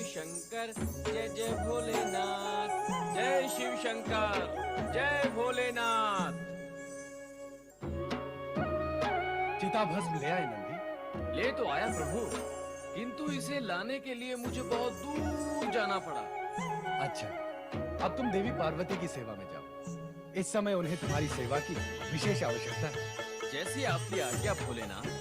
शंकर जय जय भोलेनाथ, जय शिव शंकर जय भोलेनाथ। चिताभस्म ले आए नंदी? ले तो आया प्रभु, किंतु इसे लाने के लिए मुझे बहुत दूर जाना पड़ा। अच्छा, अब तुम देवी पार्वती की सेवा में जाओ। इस समय उन्हें तुम्हारी सेवा की विशेष आवश्यकता है। जैसी आपकी आज्ञा भोलेनाथ।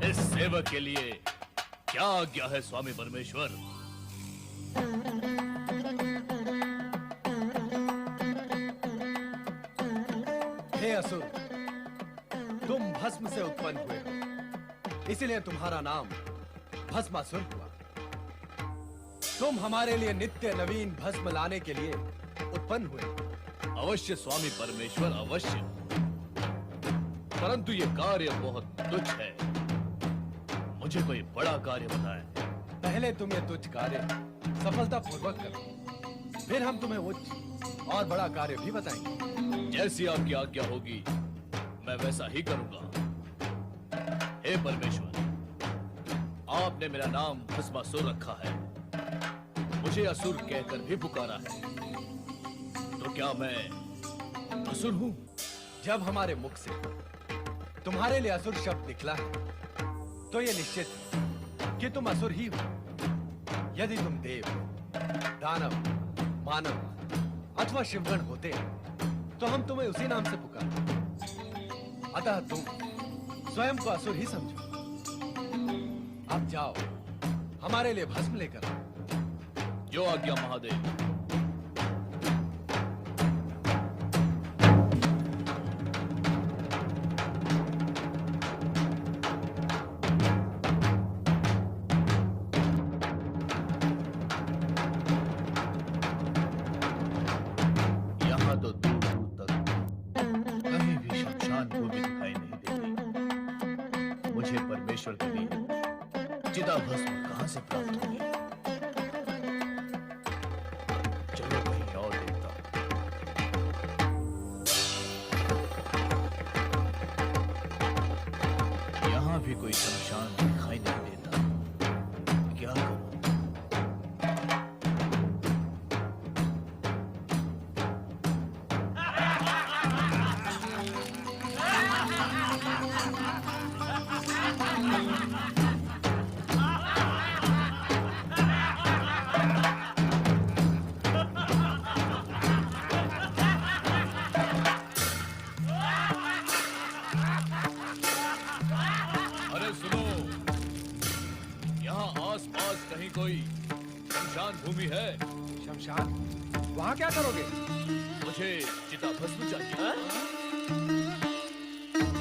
इस सेवक के लिए क्या आज्ञा है स्वामी परमेश्वर? हे असुर, तुम भस्म से उत्पन्न हुए हो, इसलिए तुम्हारा नाम भस्मासुर हुआ। तुम हमारे लिए नित्य नवीन भस्म लाने के लिए उत्पन्न हुए। अवश्य स्वामी परमेश्वर, अवश्य। परंतु ये कार्य बहुत तुच्छ है। मुझे कोई बड़ा कार्य बताएं। पहले तुम ये तुच्छ कार्य सफलतापूर्वक करो, फिर हम तुम्हें उच्च और बड़ा कार्य भी बताएंगे। जैसी आपकी आज्ञा होगी मैं वैसा ही करूंगा। हे परमेश्वर, आपने मेरा नाम भस्मासुर रखा है, मुझे असुर कहकर भी पुकारा है, तो क्या मैं असुर हूं? जब हमारे मुख से तुम्हारे लिए असुर शब्द निकला है, तो यह निश्चित है कि तुम असुर ही हो। यदि तुम देव, दानव, मानव अथवा शिवगण होते तो हम तुम्हें उसी नाम से पुकारते। अतः तुम स्वयं को असुर ही समझो। अब जाओ, हमारे लिए भस्म लेकर आओ। जो आज्ञा महादेव। यहाँ तो दूर दूर तक कहीं भी शमशान भूमि दिखाई नहीं देती। मुझे परमेश्वर के लिए चिताभस्म कहां से प्राप्त होगी? चलो कहीं और देखता हूं। यहाँ भी कोई शमशान दिखाई नहीं देता। क्या करूं? कहीं कोई शमशान भूमि है? शमशान? वहां क्या करोगे? मुझे चिताभस्म चाहिए।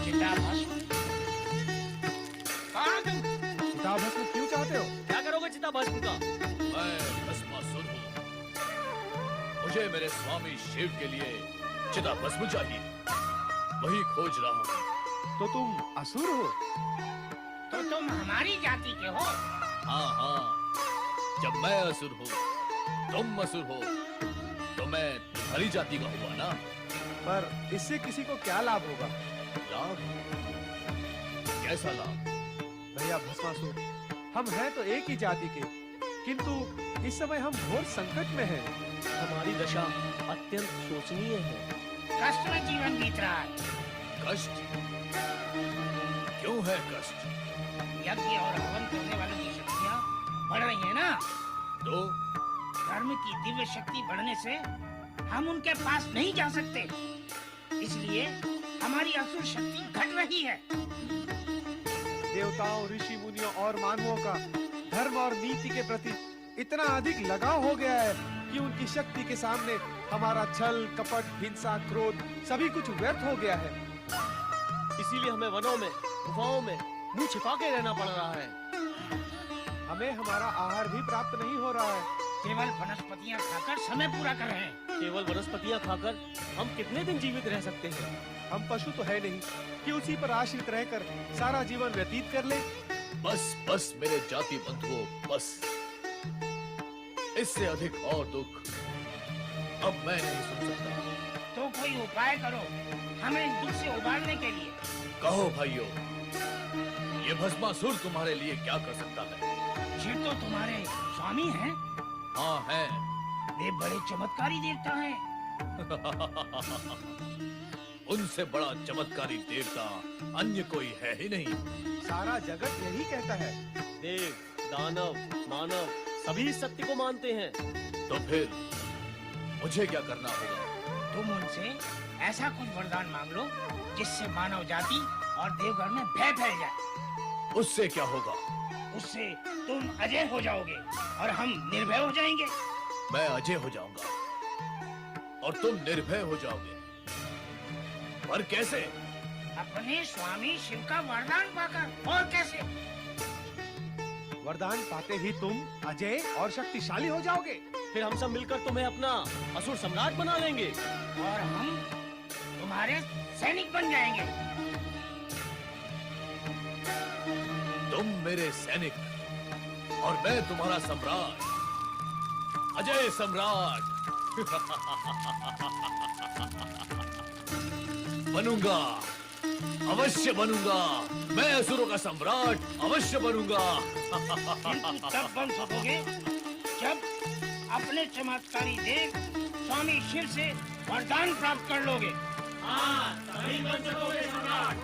चिताभस्म? कहाँ तुम? चिताभस्म क्यों चाहते हो? क्या करोगे चिताभस्म का? मैं भस्मासुर हूँ। मुझे मेरे स्वामी शिव के लिए चिताभस्म चाहिए। वही खोज रहा हूँ। तो तुम असुर हो? तो तुम हमारी जाति के हो? हाँ हाँ, जब मैं असुर हूँ, तुम असुर हो, तो मैं तुम्हारी जाति का हुआ ना। पर इससे किसी को क्या लाभ होगा? लाभ? कैसा लाभ? भैया भस्मासुर, हम हैं तो एक ही जाति के, किंतु इस समय हम घोर संकट में हैं। हमारी दशा अत्यंत शोचनीय है। कष्ट में जीवन बीत रहा है। कष्ट? क्यों है कष्ट? यज्ञ और हवन करने वालों की शक्तियाँ बढ़ रही है ना, तो धर्म की दिव्य शक्ति बढ़ने से हम उनके पास नहीं जा सकते, इसलिए हमारी असुर शक्ति घट रही है। देवताओं, ऋषि मुनियों और मानवों का धर्म और नीति के प्रति इतना अधिक लगाव हो गया है कि उनकी शक्ति के सामने हमारा छल कपट हिंसा क्रोध सभी कुछ व्यर्थ हो गया है। इसीलिए हमें वनों में गुफाओं में मुंह छिपा के रहना पड़ रहा है। हमें हमारा आहार भी प्राप्त नहीं हो रहा है। केवल वनस्पतियाँ खाकर समय पूरा कर रहे हैं। केवल वनस्पतियाँ खाकर हम कितने दिन जीवित रह सकते हैं? हम पशु तो है नहीं कि उसी पर आश्रित रहकर सारा जीवन व्यतीत कर ले। बस बस मेरे जाति बंधुओं, बस। इससे अधिक और दुख अब मैं नहीं सुन सकता। तो कोई उपाय करो हमें इस दुख से उबारने के लिए। कहो भाइयों, ये भस्मासुर तुम्हारे लिए क्या कर सकता है? ये तो तुम्हारे स्वामी हैं। हाँ है। वे बड़े चमत्कारी देवता हैं। उनसे बड़ा चमत्कारी देवता अन्य कोई है ही नहीं। सारा जगत यही कहता है। देव, दानव, मानव सभी सत्य को मानते हैं। तो फिर मुझे क्या करना होगा? तुम उनसे ऐसा कुछ वरदान मांग लो जिससे मानव जाति और देवगण में भय फैल जाए। उससे क्या होगा? उससे तुम अजय हो जाओगे और हम निर्भय हो जाएंगे। मैं अजय हो जाऊंगा और तुम निर्भय हो जाओगे। पर कैसे? अपने स्वामी शिव का वरदान पाकर। और कैसे? वरदान पाते ही तुम अजय और शक्तिशाली हो जाओगे। फिर हम सब मिलकर तुम्हें अपना असुर सम्राट बना लेंगे और हम तुम्हारे सैनिक बन जाएंगे। तुम मेरे सैनिक और मैं तुम्हारा सम्राट, अजय सम्राट। बनूंगा, अवश्य बनूंगा। मैं असुरों का सम्राट अवश्य बनूंगा। किंतु तब बन सकोगे जब अपने चमत्कारी देव स्वामी शिव से वरदान प्राप्त कर लोगे। हाँ, तभी बन सकोगे सम्राट।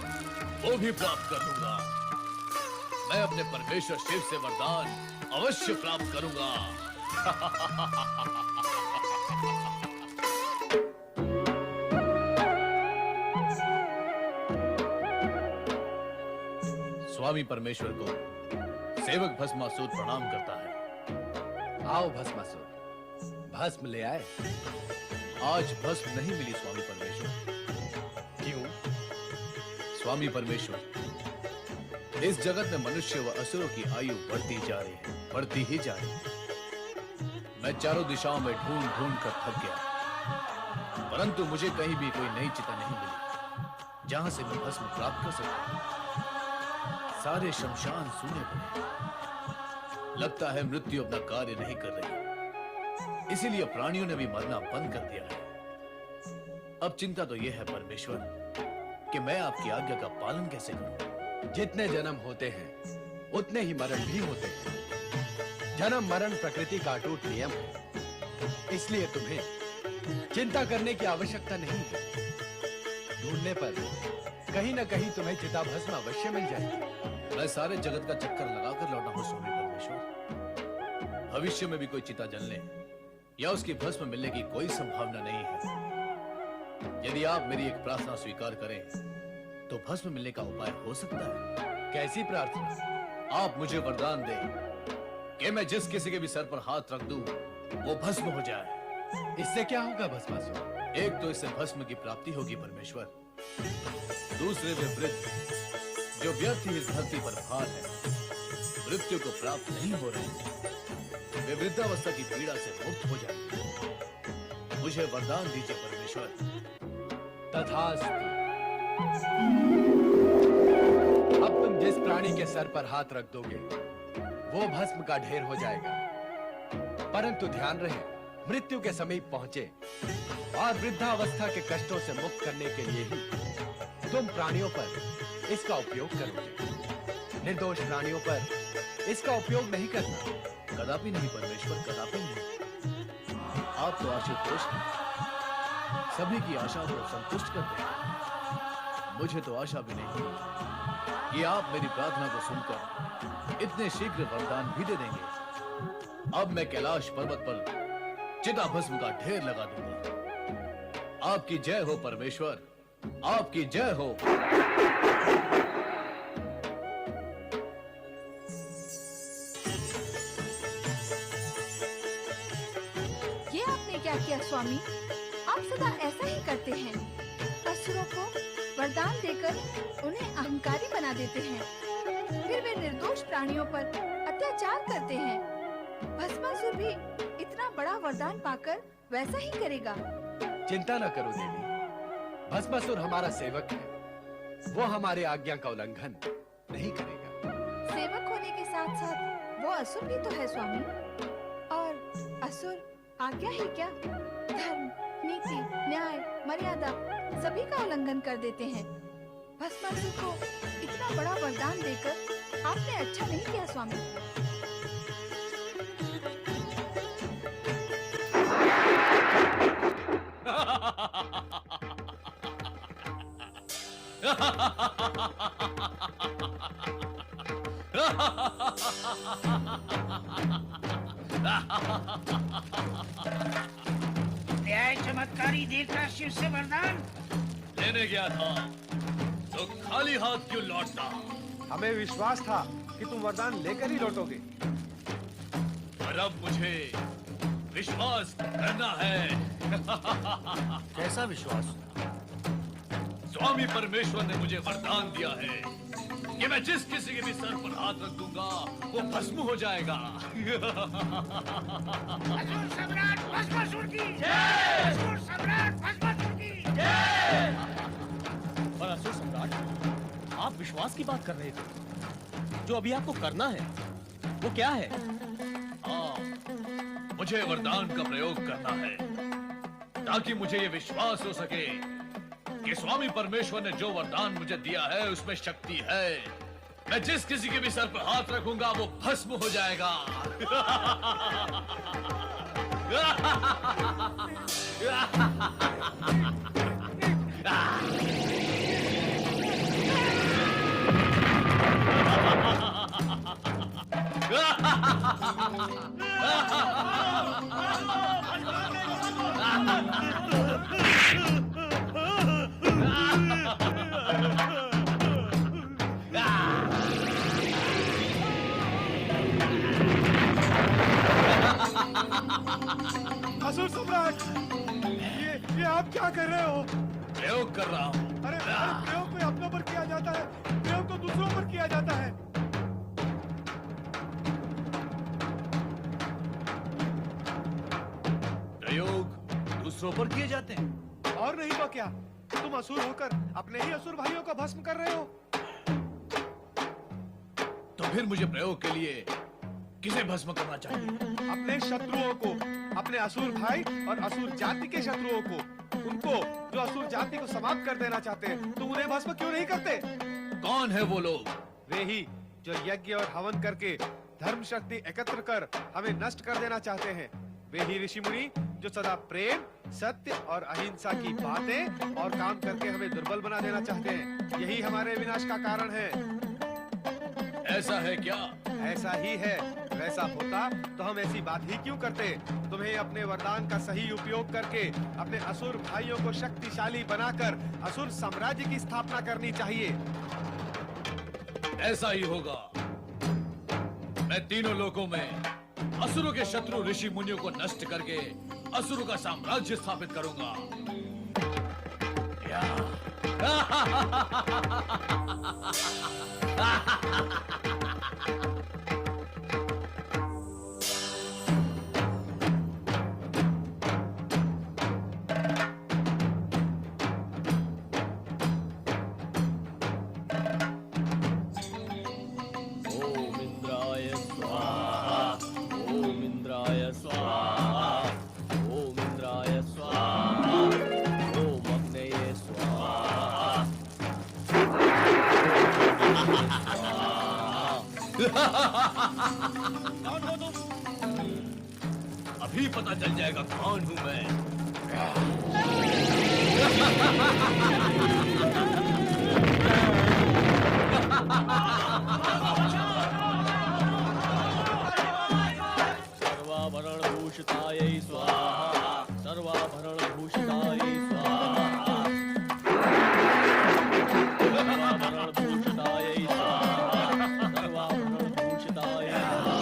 वो भी प्राप्त कर लूंगा। मैं अपने परमेश्वर शिव से वरदान अवश्य प्राप्त करूंगा। स्वामी परमेश्वर को सेवक भस्मासुर प्रणाम करता है। आओ भस्मासुर, भस्म ले आए। आज भस्म नहीं मिली स्वामी परमेश्वर। क्यों? स्वामी परमेश्वर, इस जगत में मनुष्य व असुरों की आयु बढ़ती जा रही है, बढ़ती ही जा रही है। मैं चारों दिशाओं में ढूंढ ढूंढ कर थक गया, परंतु मुझे कहीं भी कोई नई चिता नहीं मिली जहां से मैं भस्म प्राप्त कर सकता। सारे शमशान सूने पड़े। लगता है मृत्यु अपना कार्य नहीं कर रही, इसीलिए प्राणियों ने भी मरना बंद कर दिया है। अब चिंता तो यह है परमेश्वर कि मैं आपकी आज्ञा का पालन कैसे करूं। जितने जन्म होते हैं उतने ही मरण भी होते हैं। जन्म मरण प्रकृति का अटूट नियम है, इसलिए तुम्हें चिंता करने की आवश्यकता नहीं है। ढूंढने पर कहीं न कहीं तुम्हें चिता भस्म अवश्य मिल जाएगी। मैं सारे जगत का चक्कर लगाकर लौटा हूं स्वामी परमेश्वर। भविष्य में भी कोई चिता जलने या उसकी भस्म मिलने की कोई संभावना नहीं है। यदि आप मेरी एक प्रार्थना स्वीकार करें तो भस्म मिलने का उपाय हो सकता है। कैसी प्रार्थना? आप मुझे वरदान दें कि मैं जिस किसी के भी सर पर हाथ रख दूं वो भस्म हो जाए। इससे क्या होगा भस्मासुर? एक तो इससे भस्म की प्राप्ति होगी परमेश्वर, दूसरे वे वृद्ध जो व्यर्थ ही इस धरती पर भार है, मृत्यु को प्राप्त नहीं हो रहे, वे वृद्धावस्था की पीड़ा से मुक्त हो जाए। मुझे वरदान दीजिए परमेश्वर। तथास्तु। अब तुम जिस प्राणी के सर पर हाथ रख दोगे वो भस्म का ढेर हो जाएगा, परंतु ध्यान रहे मृत्यु के समीप पहुंचे और वृद्धावस्था के कष्टों से मुक्त करने के लिए ही तुम प्राणियों पर इसका उपयोग करोगे। निर्दोष प्राणियों पर इसका उपयोग नहीं करना। कदापि नहीं परमेश्वर, कदापि नहीं। आप तो आशुतोष हैं, सभी की आशा को संतुष्ट करते हैं। मुझे तो आशा भी नहीं कि आप मेरी प्रार्थना को सुनकर इतने शीघ्र वरदान भी दे देंगे। अब मैं कैलाश पर्वत पर चिता भस्म का ढेर लगा दूंगा। आपकी जय हो परमेश्वर, आपकी जय हो। ये किया स्वामी, आप सदा ऐसा ही करते हैं। असुरों को वरदान देकर उन्हें अहंकारी बना देते हैं, फिर वे निर्दोष प्राणियों पर अत्याचार करते हैं। भस्मासुर भी इतना बड़ा वरदान पाकर वैसा ही करेगा। चिंता न करो देवी, भस्मासुर हमारा सेवक है, वो हमारे आज्ञा का उल्लंघन नहीं करेगा। सेवक होने के साथ साथ वो असुर भी तो है स्वामी, और असुर आज्ञा ही क्या, धर्म, नीति, न्याय, मर्यादा सभी का उल्लंघन कर देते हैं। भस्मासुर को इतना बड़ा वरदान देकर आपने अच्छा नहीं किया स्वामी। न्याय चमत्कारी देखा शिव से वरदान। लेने गया था तो खाली हाथ क्यों लौटता? हमें विश्वास था कि तुम वरदान लेकर ही लौटोगे। और अब मुझे विश्वास करना है। कैसा विश्वास? स्वामी परमेश्वर ने मुझे वरदान दिया है कि मैं जिस किसी के भी सर पर हाथ रख दूंगा वो भस्म हो जाएगा। असुर सम्राट भस्मासुर की जय! असुर सम्राट भस्मासुर की जय! और असुर सम्राट, आप विश्वास की बात कर रहे थे, जो अभी आपको करना है वो क्या है? हाँ, मुझे वरदान का प्रयोग करना है ताकि मुझे ये विश्वास हो सके कि स्वामी परमेश्वर ने जो वरदान मुझे दिया है उसमें शक्ति है। मैं जिस किसी के भी सर पर हाथ रखूंगा वो भस्म हो जाएगा। असुर सम्राट, ये आप क्या कर रहे हो? प्रयोग कर रहा हूँ। अरे प्रयोग में अपनों पर किया जाता है, प्रयोग तो दूसरों पर किया जाता है। प्रयोग दूसरों पर किए जाते हैं। और नहीं तो क्या, तुम असुर होकर अपने ही असुर भाइयों को भस्म कर रहे हो। तो फिर मुझे प्रयोग के लिए किसे भस्म करना चाहिए? अपने शत्रुओं को, अपने असुर भाई और असुर जाति के शत्रुओं को, उनको जो असुर जाति को समाप्त कर देना चाहते हैं। तुम उन्हें भस्म क्यों नहीं करते? कौन है वो लोग? वे ही जो यज्ञ और हवन करके धर्म शक्ति एकत्र कर हमें नष्ट कर देना चाहते हैं। वे ही ऋषि मुनि जो सदा प्रेम, सत्य और अहिंसा की बातें और काम करके हमें दुर्बल बना देना चाहते हैं। यही हमारे विनाश का कारण है। ऐसा है क्या? ऐसा ही है। वैसा होता तो हम ऐसी बात ही क्यों करते? तुम्हें अपने वरदान का सही उपयोग करके अपने असुर भाइयों को शक्तिशाली बनाकर असुर साम्राज्य की स्थापना करनी चाहिए। ऐसा ही होगा। मैं तीनों लोकों में असुरों के शत्रु ऋषि मुनियों को नष्ट करके असुरों का साम्राज्य स्थापित करूंगा। ओम इंद्राय स्वाहा, ओम इंद्राय स्वाहा, ओम इंद्राय स्वाहा, ओम अग्नये स्वाहा। कौन हो तुम? अभी पता चल जाएगा कौन हूं मैं। सर्वाभरण भूषितायै स्वाहा, सर्वाभरण भूषितायै स्वाहा, सर्वाभरण भूषितायै स्वाहा, सर्वाभरण भूषितायै स्वाहा।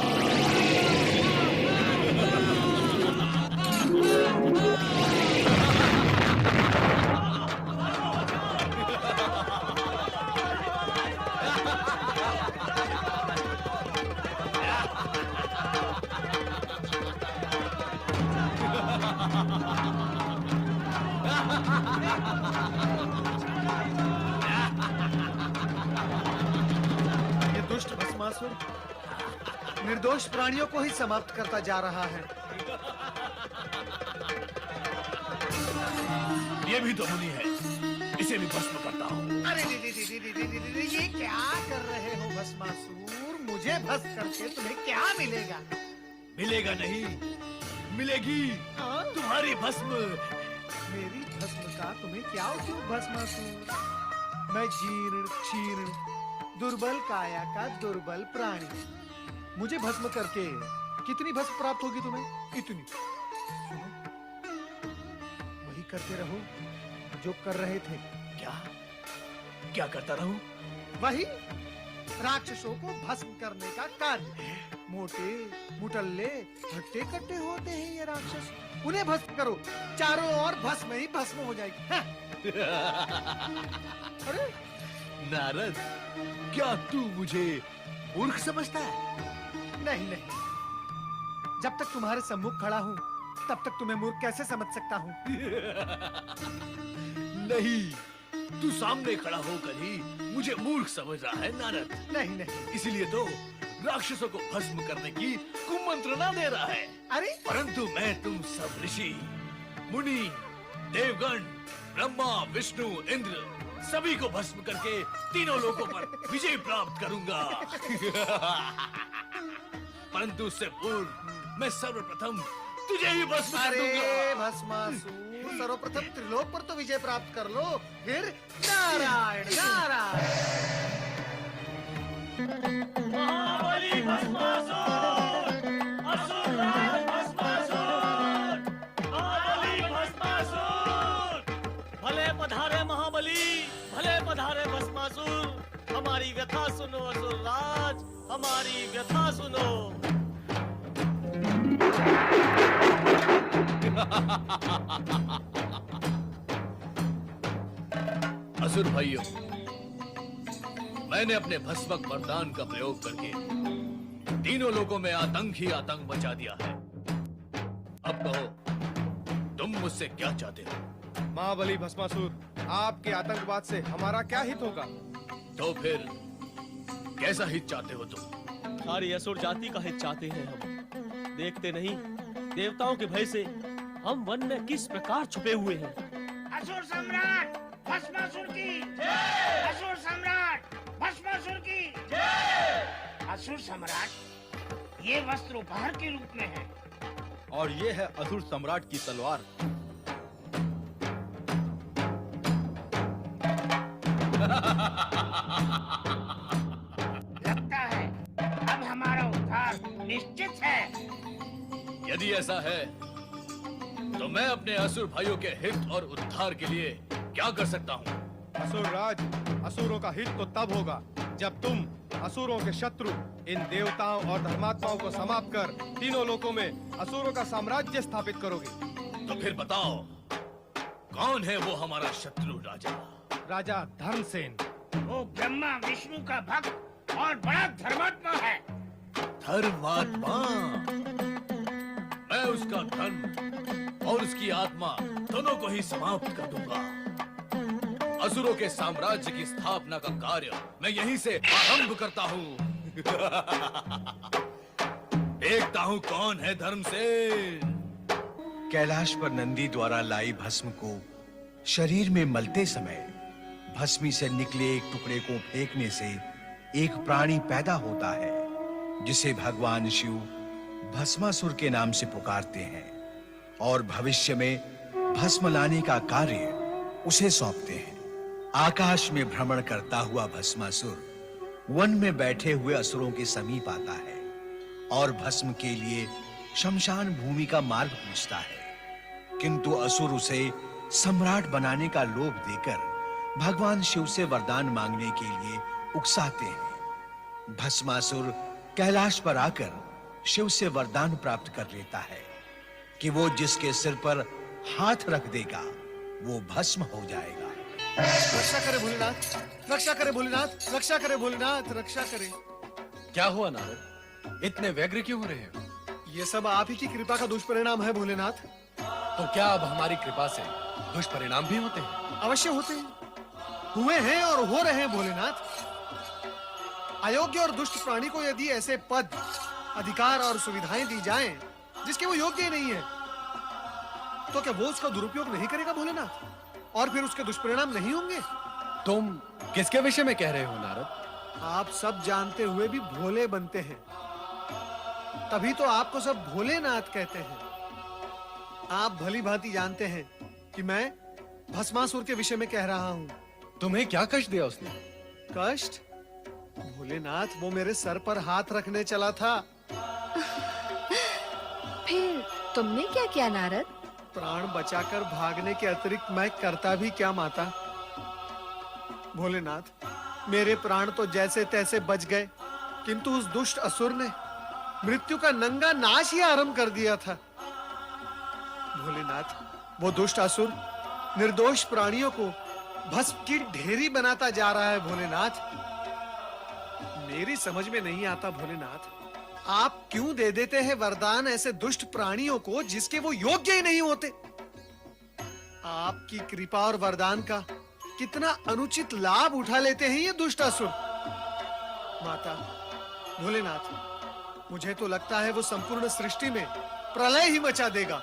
निर्दोष प्राणियों को ही समाप्त करता जा रहा है। ये भी तो मुनि है, इसे भी भस्म करता हूँ। अरे ये क्या कर रहे हो भस्मासुर? मुझे भस्म करके तुम्हें क्या मिलेगा? मिलेगा नहीं, मिलेगी तुम्हारी भस्म। मेरी भस्म का तुम्हें क्या उपयोग भस्मासुर? मैं जीर्ण क्षीर्ण दुर्बल काया का दुर्बल प्राणी, मुझे भस्म करके कितनी भस्म प्राप्त होगी तुम्हें? इतनी। सुनो, वही करते रहो जो कर रहे थे। क्या क्या करता रहूं? वही राक्षसों को भस्म करने का कार्य। मोटे मुटल्ले हट्टे कट्टे होते हैं ये राक्षस, उन्हें भस्म करो, चारों ओर भस्म ही भस्म हो जाएगी। हाँ। अरे नारद, क्या तू मुझे मूर्ख समझता है? नहीं नहीं, जब तक तुम्हारे सम्मुख खड़ा हूँ तब तक तुम्हें मूर्ख कैसे समझ सकता हूँ? नहीं, तू सामने खड़ा होकर ही मुझे मूर्ख समझ रहा है नारद। नहीं नहीं, इसीलिए तो राक्षसों को भस्म करने की कुमंत्रणा दे रहा है। अरे परंतु मैं तुम सब ऋषि, मुनि, देवगण, ब्रह्मा, विष्णु, इंद्र सभी को भस्म करके तीनों लोकों पर विजय प्राप्त करूंगा। परंतु उससे पूर्व मैं सर्वप्रथम तुझे ही भस्म कर दूंगा। अरे भस्मासुर, सर्वप्रथम त्रिलोक पर तो विजय प्राप्त कर लो, फिर नारायण नारायण। महाबली भस्मासुर, असुरराज भस्मासुर, महाबली भस्मासुर। भले पधारे महाबली, भले पधारे भस्मासुर। हमारी व्यथा सुनो असुरराज, हमारी व्यथा सुनो। असुर भाइयों, मैंने अपने भस्मक वरदान का प्रयोग करके तीनों लोगों में आतंक ही आतंक मचा दिया है। अब कहो, तुम मुझसे क्या चाहते हो? महाबली भस्मासुर, आपके आतंकवाद से हमारा क्या हित होगा? तो फिर कैसा हित चाहते हो तुम? सारी असुर जाति का हित चाहते हैं हम। देखते नहीं, देवताओं के भय से हम वन में किस प्रकार छुपे हुए हैं। असुर सम्राट भस्मासुर की जय! असुर सम्राट भस्मासुर की जय! असुर सम्राट, ये वस्त्र उपहार के रूप में है। और ये है असुर सम्राट की तलवार। लगता है अब हमारा उद्धार निश्चित है। यदि ऐसा है तो मैं अपने असुर भाइयों के हित और उद्धार के लिए क्या कर सकता हूँ? असुर राज, असुरों का हित तो तब होगा जब तुम असुरों के शत्रु इन देवताओं और धर्मात्माओं को समाप्त कर तीनों लोकों में असुरों का साम्राज्य स्थापित करोगे। तो फिर बताओ, कौन है वो हमारा शत्रु राजा? राजा धर्मसेन। वो ब्रह्मा विष्णु का भक्त और बड़ा धर्मात्मा है। धर्मात्मा? मैं उसका धन और उसकी आत्मा दोनों को ही समाप्त कर दूंगा। असुरों के साम्राज्य की स्थापना का कार्य मैं यहीं से आरंभ करता हूँ। देखता हूँ कौन है धर्मसेन। कैलाश पर नंदी द्वारा लाई भस्म को शरीर में मलते समय भस्मी से निकले एक टुकड़े को फेंकने से एक प्राणी पैदा होता है, जिसे भगवान शिव भस्मासुर के नाम से पुकारते हैं और भविष्य में भस्म लाने का कार्य उसे सौंपते हैं। आकाश में भ्रमण करता हुआ भस्मासुर वन में बैठे हुए असुरों के समीप आता है और भस्म के लिए शमशान भूमि का मार्ग पूछता है, किंतु असुर उसे सम्राट बनाने का लोभ देकर भगवान शिव से वरदान मांगने के लिए उकसाते हैं। भस्मासुर कैलाश पर आकर शिव से वरदान प्राप्त कर लेता है कि वो जिसके सिर पर हाथ रख देगा वो भस्म हो जाएगा। रक्षा करे भोलेनाथ, रक्षा करे भोलेनाथ, रक्षा करे भोलेनाथ, रक्षा करे। क्या हुआ नारद, इतने व्यग्र क्यों हो रहे हो? ये सब आप ही की कृपा का दुष्परिणाम है भोलेनाथ। तो क्या अब हमारी कृपा से दुष्परिणाम भी होते हैं? अवश्य होते हैं, हुए हैं और हो रहे हैं भोलेनाथ। अयोग्य और दुष्ट प्राणी को यदि ऐसे पद, अधिकार और सुविधाएं दी जाएं जिसके वो योग्य ही नहीं है, तो क्या वो उसका दुरुपयोग नहीं करेगा भोलेनाथ? और फिर उसके दुष्परिणाम नहीं होंगे? तुम किसके विषय में कह रहे हो नारद? आप सब जानते हुए भी भोले बनते हैं, तभी तो आपको सब भोलेनाथ कहते हैं। आप भली भांति जानते हैं कि मैं भस्मासुर के विषय में कह रहा हूं। तुम्हें क्या कष्ट दिया उसने? कष्ट? भोलेनाथ, वो मेरे सर पर हाथ रखने चला था। फिर तुमने क्या किया नारद? प्राण बचाकर भागने के अतिरिक्त मैं करता भी क्या माता? भोलेनाथ, मेरे प्राण तो जैसे तैसे बच गए, किंतु उस दुष्ट असुर ने मृत्यु का नंगा नाच ही आरंभ कर दिया था। भोलेनाथ, वो दुष्ट असुर निर्दोष प्राणियों को भस्म की ढेरी बनाता जा रहा है। भोलेनाथ, मेरी समझ में नहीं आता भोलेनाथ, आप क्यों दे देते हैं वरदान ऐसे दुष्ट प्राणियों को जिसके वो योग्य ही नहीं होते? आपकी कृपा और वरदान का कितना अनुचित लाभ उठा लेते हैं ये दुष्ट असुर। माता, भोलेनाथ, मुझे तो लगता है वो संपूर्ण सृष्टि में प्रलय ही मचा देगा।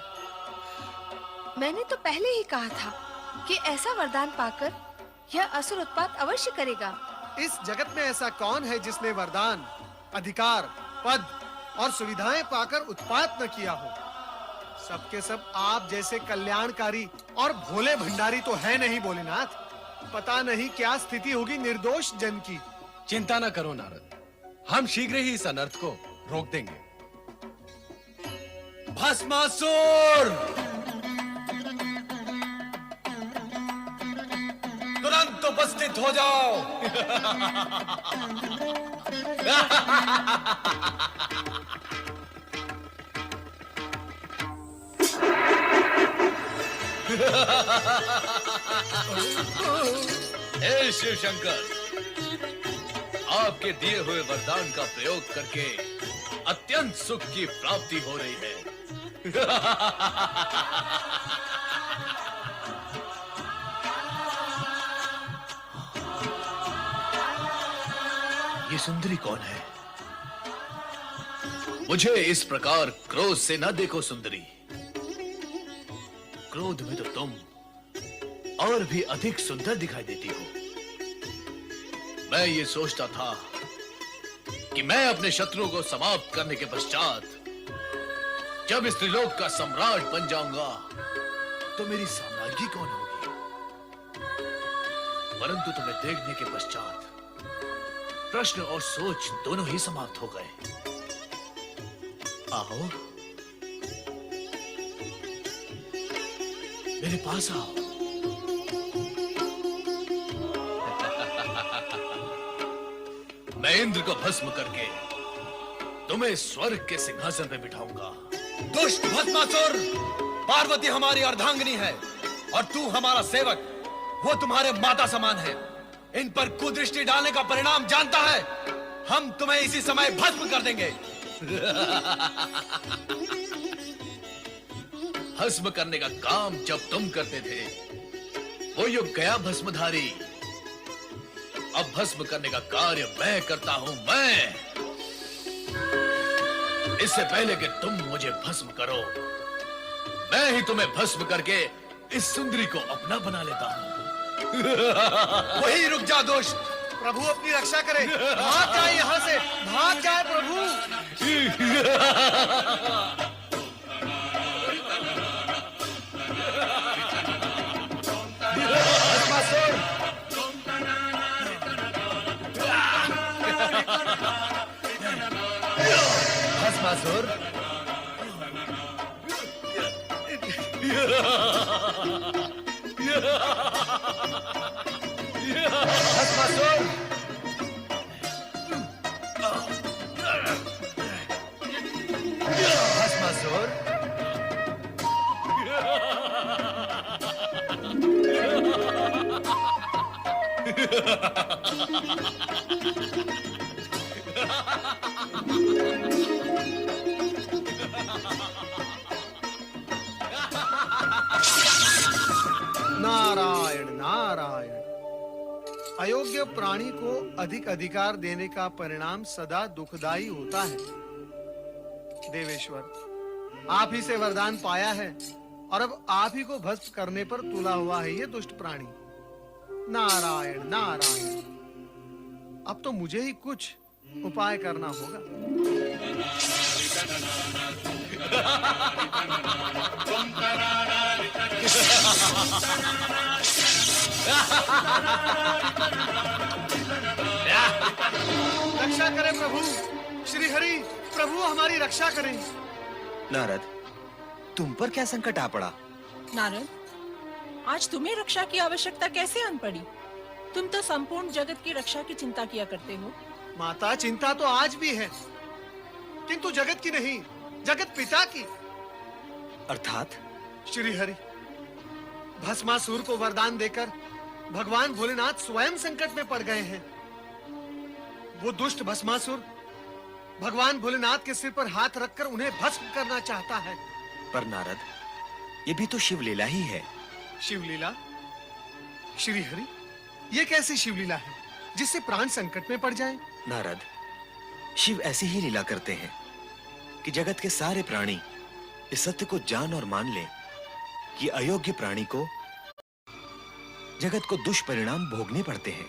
मैंने तो पहले ही कहा था कि ऐसा वरदान पाकर यह असुर उत्पात अवश्य करेगा। इस जगत में ऐसा कौन है जिसने वरदान, अधिकार, पद और सुविधाएं पाकर उत्पात न किया हो? सबके सब आप जैसे कल्याणकारी और भोले भंडारी तो है नहीं भोलेनाथ। पता नहीं क्या स्थिति होगी निर्दोष जन की। चिंता न करो नारद, हम शीघ्र ही इस अनर्थ को रोक देंगे। भस्मासुर, तुरंत उपस्थित हो जाओ। हे शिव शंकर, आपके दिए हुए वरदान का प्रयोग करके अत्यंत सुख की प्राप्ति हो रही है। ये सुंदरी कौन है? मुझे इस प्रकार क्रोध से न देखो सुंदरी। क्रोध में तो तुम और भी अधिक सुंदर दिखाई देती हो। मैं ये सोचता था कि मैं अपने शत्रुओं को समाप्त करने के पश्चात जब इस त्रिलोक का सम्राट बन जाऊंगा तो मेरी साम्राज्ञी कौन होगी। परंतु तुम्हें देखने के पश्चात प्रश्न और सोच दोनों ही समाप्त हो गए। आओ, मेरे पास आओ। मैं इंद्र को भस्म करके तुम्हें स्वर्ग के सिंहासन पे बिठाऊंगा। दुष्ट भस्मासुर, पार्वती हमारी अर्धांगिनी है और तू हमारा सेवक। वो तुम्हारे माता समान है। इन पर कुदृष्टि डालने का परिणाम जानता है। हम तुम्हें इसी समय भस्म कर देंगे। भस्म करने का काम जब तुम करते थे वो युग गया भस्मधारी। अब भस्म करने का कार्य मैं करता हूं। मैं, इससे पहले कि तुम मुझे भस्म करो, मैं ही तुम्हें भस्म करके इस सुंदरी को अपना बना लेता हूं। वही रुक जा दुष्ट। प्रभु अपनी रक्षा करे। भाग जाए यहाँ से, भाग जाए प्रभु। भस्मासुर, भस्मासुर, भस्मासुर, भस्मासुर, नारायण नारायण। अयोग्य अयोग्य प्राणी को अधिक अधिकार देने का परिणाम सदा दुखदाई होता है। देवेश्वर, आप ही से वरदान पाया है और अब आप ही को भस्म करने पर तुला हुआ है ये दुष्ट प्राणी। नारायण नारायण, अब तो मुझे ही कुछ उपाय करना होगा। रक्षा करें प्रभु, श्री हरि प्रभु हमारी रक्षा करें। नारद, तुम पर क्या संकट आ पड़ा? नारद, आज तुम्हें रक्षा की आवश्यकता कैसे आन पड़ी? तुम तो संपूर्ण जगत की रक्षा की चिंता किया करते हो। माता, चिंता तो आज भी है, किंतु जगत की नहीं, जगत पिता की। अर्थात? श्री हरि, भस्मासुर को वरदान देकर भगवान भोलेनाथ स्वयं संकट में पड़ गए हैं। वो दुष्ट भस्मासुर भगवान भोलेनाथ के सिर पर हाथ रखकर उन्हें भस्म करना चाहता है। पर नारद, ये भी तो शिवलीला ही है। शिवलीला? श्री हरि, ये कैसी शिवलीला है जिससे प्राण संकट में पड़ जाएं? नारद, शिव ऐसी ही लीला करते हैं कि जगत के सारे प्राणी इस सत्य को जान और मान लें कि अयोग्य प्राणी को जगत को दुष्परिणाम भोगने पड़ते हैं।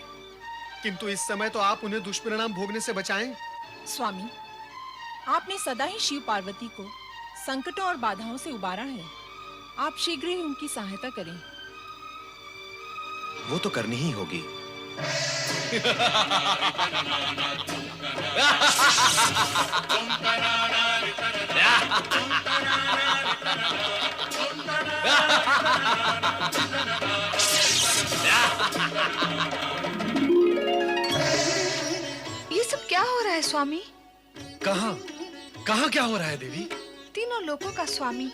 किंतु इस समय तो आप उन्हें दुष्परिणाम भोगने से बचाएं। स्वामी, आपने सदा ही शिव पार्वती को संकटों और बाधाओं से उबारा है। आप शीघ्र ही उनकी सहायता करें। वो तो करनी ही होगी। ये सब क्या हो रहा है स्वामी? कहाँ कहाँ क्या हो रहा है देवी? तीनों लोकों का स्वामी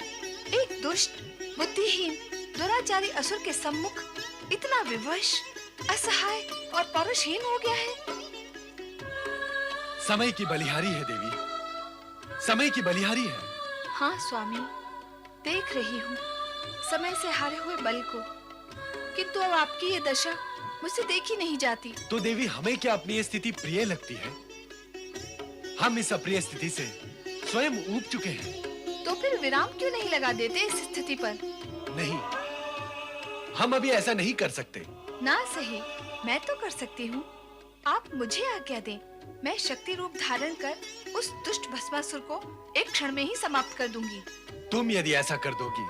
एक दुष्ट, बुद्धिहीन, दुराचारी असुर के सम्मुख इतना विवश, असहाय और परुषहीन हो गया है। समय की बलिहारी है देवी, समय की बलिहारी है। हाँ स्वामी, देख रही हूँ समय से हारे हुए बल को, किंतु अब आपकी ये दशा मुझसे देखी नहीं जाती। तो देवी, हमें क्या अपनी ये स्थिति प्रिय लगती है? हम इस अप्रिय स्थिति से स्वयं ऊब चुके हैं। तो फिर विराम क्यों नहीं लगा देते इस स्थिति पर? नहीं, हम अभी ऐसा नहीं कर सकते। ना सही, मैं तो कर सकती हूँ। आप मुझे आज्ञा दें, मैं शक्ति रूप धारण कर उस दुष्ट भस्मासुर को एक क्षण में ही समाप्त कर दूंगी। तुम यदि ऐसा कर दोगी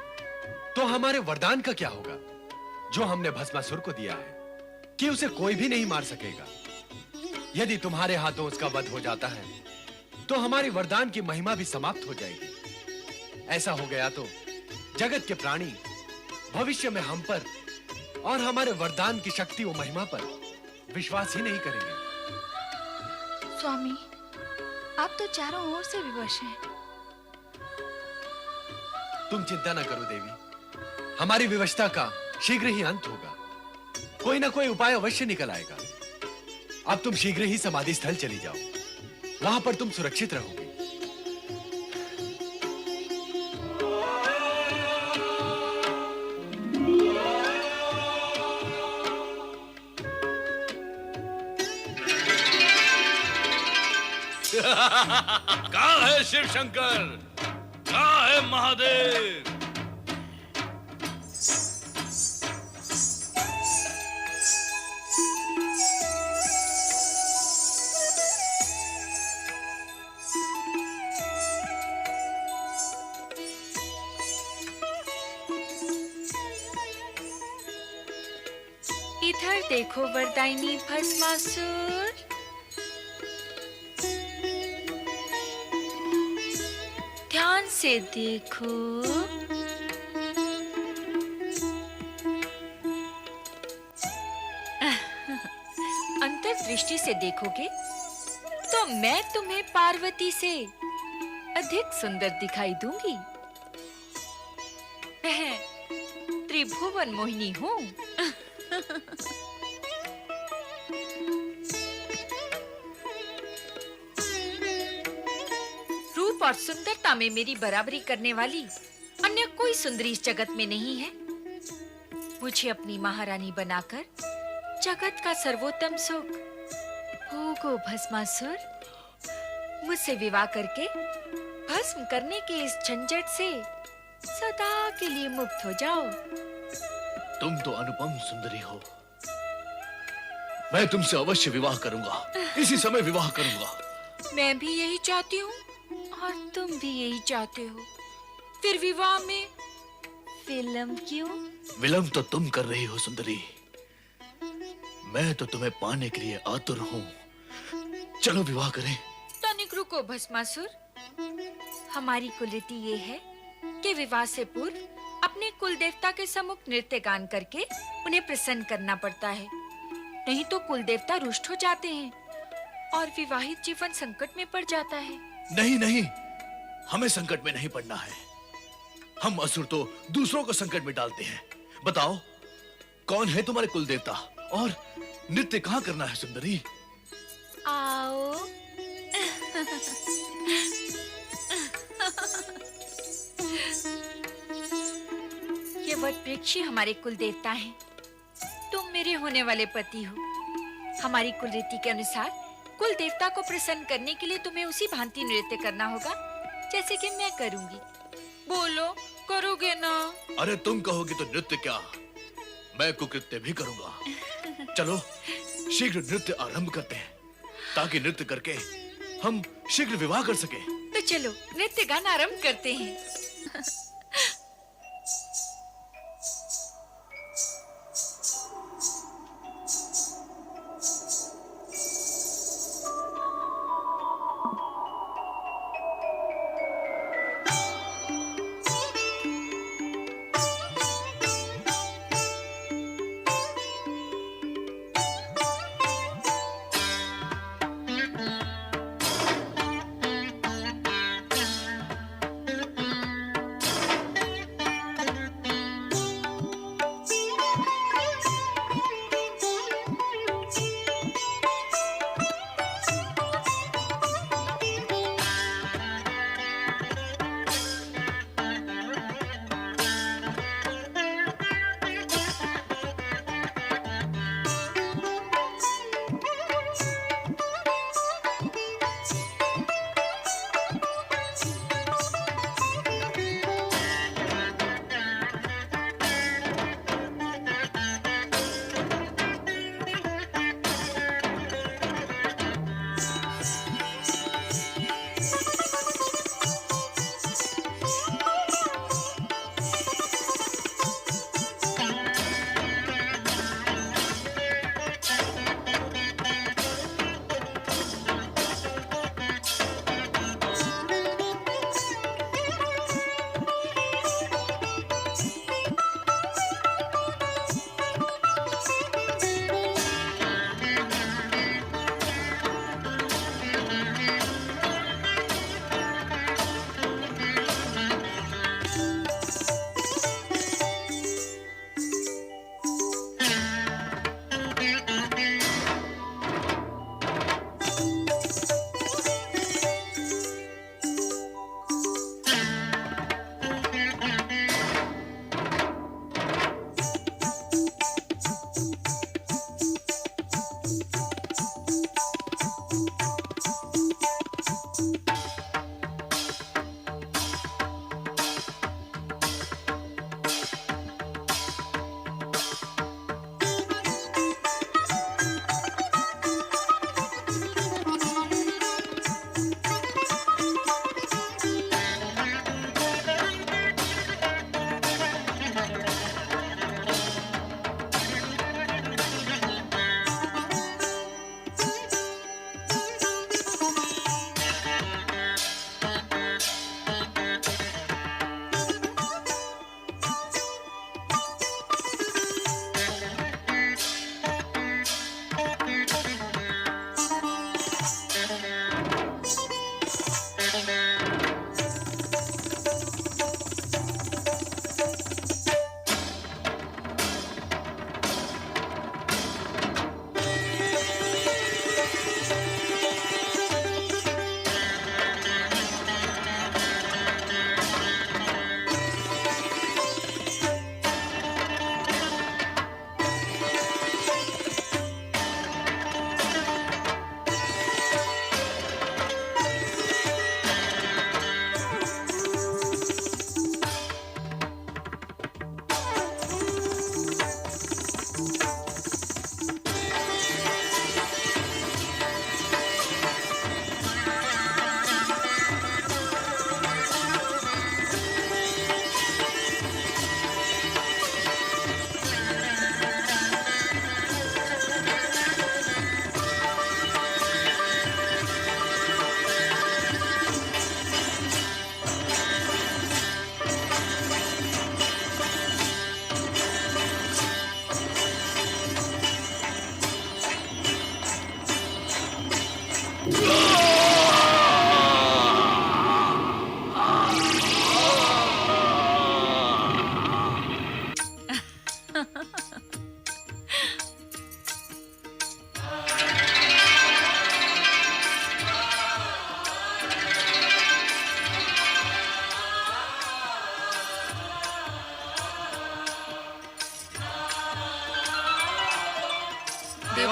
तो हमारे वरदान का क्या होगा जो हमने भस्मासुर को दिया है कि उसे कोई भी नहीं मार सकेगा? यदि तुम्हारे हाथों उसका वध हो जाता है तो हमारी वरदान की महिमा भी समाप्त हो जाएगी। ऐसा हो गया तो जगत के प्राणी भविष्य में हम पर और हमारे वरदान की शक्ति और महिमा पर विश्वास ही नहीं करेंगे। स्वामी, आप तो चारों ओर से विवश हैं। तुम चिंता न करो देवी, हमारी विवशता का शीघ्र ही अंत होगा। कोई ना कोई उपाय अवश्य निकल आएगा। अब तुम शीघ्र ही समाधि स्थल चली जाओ, वहां पर तुम सुरक्षित रहोगे। कहाँ है शिव शंकर? कहाँ है महादेव? इधर देखो वरदायिनी भस्मासुर। ध्यान से देखो। अंतर्दृष्टि से देखोगे तो मैं तुम्हें पार्वती से अधिक सुंदर दिखाई दूंगी। मैं त्रिभुवन मोहिनी हूँ। रूप और सुंदरता में मेरी बराबरी करने वाली अन्य कोई सुंदरी इस जगत में नहीं है। मुझे अपनी महारानी बनाकर जगत का सर्वोत्तम सुख भोगो भस्मासुर। मुझसे विवाह करके भस्म करने के इस झंझट से सदा के लिए मुक्त हो जाओ। तुम तो अनुपम सुंदरी हो। मैं तुमसे अवश्य विवाह करूंगा, इसी समय विवाह करूंगा। मैं भी यही चाहती हूँ और तुम भी यही चाहते हो। फिर विवाह में विलंब क्यों? विलंब तो तुम कर रही हो सुंदरी। मैं तो तुम्हें पाने के लिए आतुर हूँ। चलो विवाह करें। तनिक रुको भस्मासुर। हमारी कुलरीति ये है कि विवाह से पूर्व अपने कुल देवता के सम्मुख नृत्य गान करके उन्हें प्रसन्न करना पड़ता है, नहीं तो कुल देवता रुष्ट हो जाते हैं और विवाहित जीवन संकट में पड़ जाता है। नहीं नहीं, हमें संकट में नहीं पड़ना है। हम असुर तो दूसरों को संकट में डालते हैं। बताओ, कौन है तुम्हारे कुल देवता और नृत्य कहाँ करना है सुंदरी? आओ। ये वट वृक्ष हमारे कुल देवता हैं। तुम मेरे होने वाले पति हो। हमारी कुल रीति के अनुसार कुल देवता को प्रसन्न करने के लिए तुम्हें उसी भांति नृत्य करना होगा जैसे कि मैं करूंगी। बोलो, करोगे ना? अरे तुम कहोगे तो नृत्य क्या, मैं कुकृत्य भी करूंगा। चलो शीघ्र नृत्य आरंभ करते हैं ताकि नृत्य करके हम शीघ्र विवाह कर सके। तो चलो नृत्य गाना आरंभ करते हैं।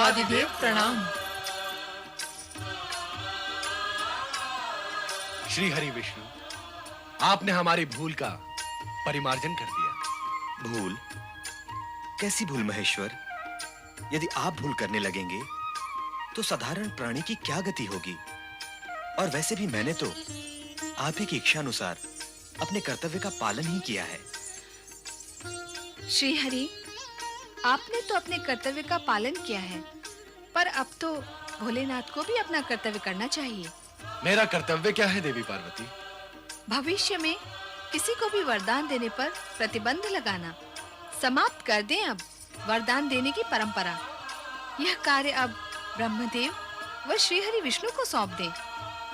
देवादिदेव प्रणाम। श्री हरि विष्णु, आपने हमारी भूल का परिमार्जन कर दिया। भूल? कैसी भूल महेश्वर? यदि आप भूल करने लगेंगे तो साधारण प्राणी की क्या गति होगी? और वैसे भी मैंने तो आप ही की इच्छा अनुसार अपने कर्तव्य का पालन ही किया है। श्री हरि, आपने तो अपने कर्तव्य का पालन किया है, पर अब तो भोलेनाथ को भी अपना कर्तव्य करना चाहिए। मेरा कर्तव्य क्या है देवी पार्वती? भविष्य में किसी को भी वरदान देने पर प्रतिबंध लगाना। समाप्त कर दें अब वरदान देने की परंपरा। यह कार्य अब ब्रह्मदेव व श्रीहरि विष्णु को सौंप दें।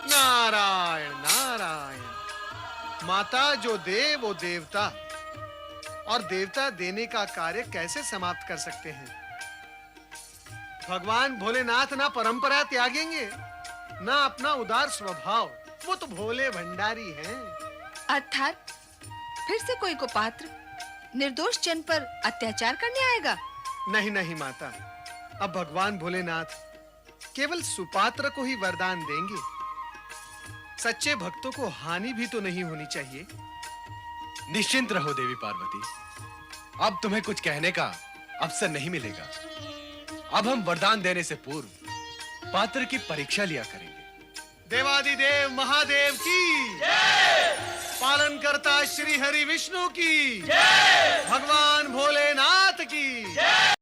नारायण नारायण। माता जो दे वो देवता, और देवता देने का कार्य कैसे समाप्त कर सकते हैं? भगवान भोलेनाथ ना परंपरा त्यागेंगे, ना अपना उदार स्वभाव। वो तो भोले भंडारी हैं। अर्थात फिर से कोई कुपात्र निर्दोष जन पर अत्याचार करने आएगा? नहीं नहीं माता, अब भगवान भोलेनाथ केवल सुपात्र को ही वरदान देंगे। सच्चे भक्तों को हानि भी तो नहीं होनी चाहिए। निश्चिंत रहो देवी पार्वती, अब तुम्हें कुछ कहने का अवसर नहीं मिलेगा। अब हम वरदान देने से पूर्व पात्र की परीक्षा लिया करेंगे। देवादिदेव महादेव की जय! पालन करता श्री हरि विष्णु की जय! भगवान भोलेनाथ की जय!